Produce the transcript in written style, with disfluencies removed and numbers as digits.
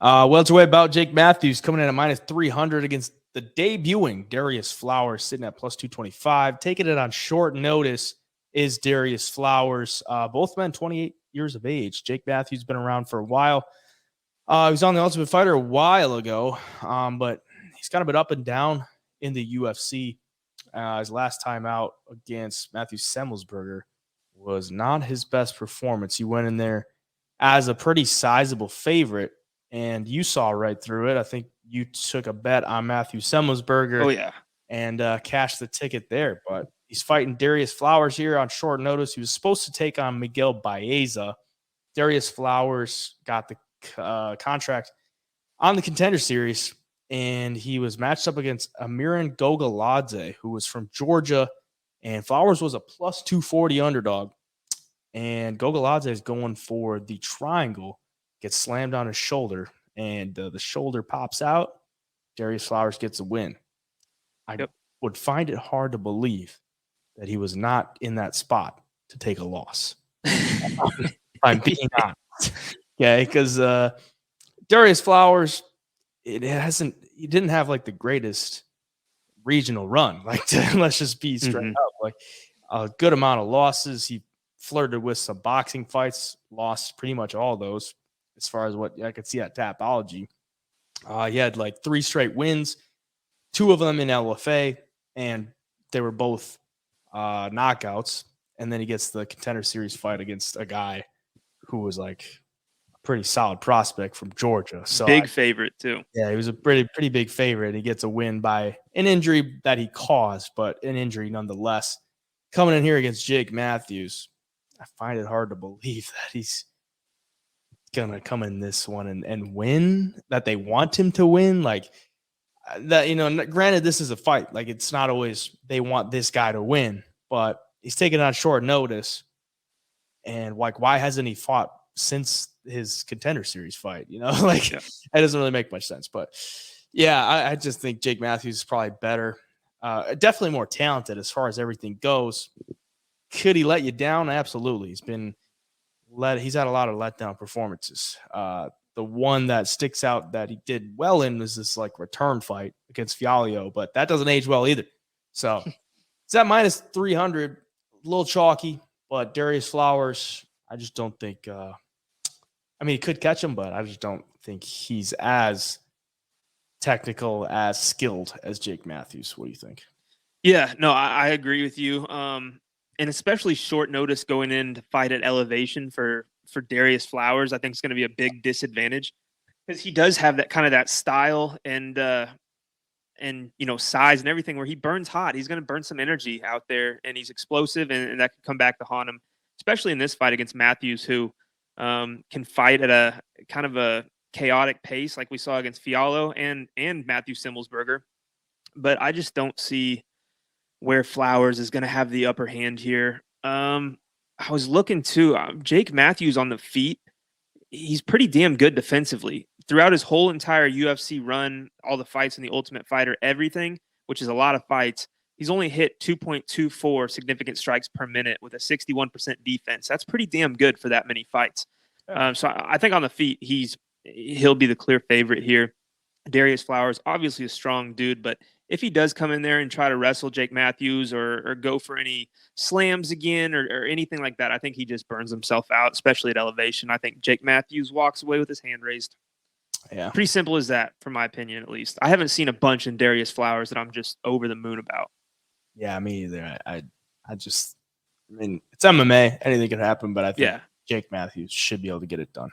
Welterweight bout, Jake Matthews coming in at minus 300 against the debuting Darrius Flowers, sitting at plus 225. Taking it on short notice is Darrius Flowers. Both men 28 years of age. Jake Matthews been around for a while. He was on the Ultimate Fighter a while ago, but he's kind of been up and down in the UFC. His last time out against Matthew Semmelsberger was not his best performance. He went in there as a pretty sizable favorite, and you saw right through it. I think you took a bet on Matthew Semmelsberger. Oh, yeah. And cashed the ticket there. But he's fighting Darrius Flowers here on short notice. He was supposed to take on Miguel Baeza. Darrius Flowers got the contract on the Contender Series, and he was matched up against Amiran Gogaladze, who was from Georgia, and Flowers was a plus 240 underdog. And Gogaladze is going for the triangle, gets slammed on his shoulder, and the shoulder pops out. Darrius Flowers gets a win. I would find it hard to believe that he was not in that spot to take a loss. I'm being honest. Yeah, because Darrius Flowers, he didn't have like the greatest regional run. Like, let's just be straight up. Like, a good amount of losses. He flirted with some boxing fights, lost pretty much all those as far as what I could see at Tapology. He had like 3 straight wins, 2 of them in LFA, and they were both knockouts. And then he gets the Contender Series fight against a guy who was like a pretty solid prospect from Georgia. So big favorite too. Yeah, he was a pretty big favorite. He gets a win by an injury that he caused, but an injury nonetheless. Coming in here against Jake Matthews, I find it hard to believe that he's going to come in this one and win, that they want him to win. Like that, granted, this is a fight. Like, it's not always they want this guy to win, but he's taking it on short notice. And like, why hasn't he fought since his Contender Series fight? That doesn't really make much sense. But yeah, I just think Jake Matthews is probably better. Definitely more talented as far as everything goes. Could he let you down? Absolutely. He's had a lot of letdown performances. The one that sticks out that he did well in was this like return fight against Fialio, but that doesn't age well either. So it's at minus 300, a little chalky, but Darrius Flowers, I just don't think, he could catch him, but I just don't think he's as technical, as skilled as Jake Matthews. What do you think? Yeah, no, I agree with you. And especially short notice going in to fight at elevation for Darrius Flowers, I think is going to be a big disadvantage because he does have that kind of that style and size and everything where he burns hot. He's going to burn some energy out there, and he's explosive, and that could come back to haunt him, especially in this fight against Matthews, who can fight at a kind of a chaotic pace like we saw against Fiallo and Matthew Semmelsberger. But I just don't see where Flowers is going to have the upper hand here. I was looking too. Jake Matthews on the feet, he's pretty damn good defensively. Throughout his whole entire UFC run, all the fights in the Ultimate Fighter, everything, which is a lot of fights, he's only hit 2.24 significant strikes per minute with a 61% defense. That's pretty damn good for that many fights. So I think on the feet, he'll be the clear favorite here. Darrius Flowers, obviously a strong dude, but if he does come in there and try to wrestle Jake Matthews or go for any slams again or anything like that, I think he just burns himself out, especially at elevation. I think Jake Matthews walks away with his hand raised. Yeah. Pretty simple as that, from my opinion, at least. I haven't seen a bunch in Darrius Flowers that I'm just over the moon about. Yeah, me either. It's MMA. Anything can happen, but I think Jake Matthews should be able to get it done.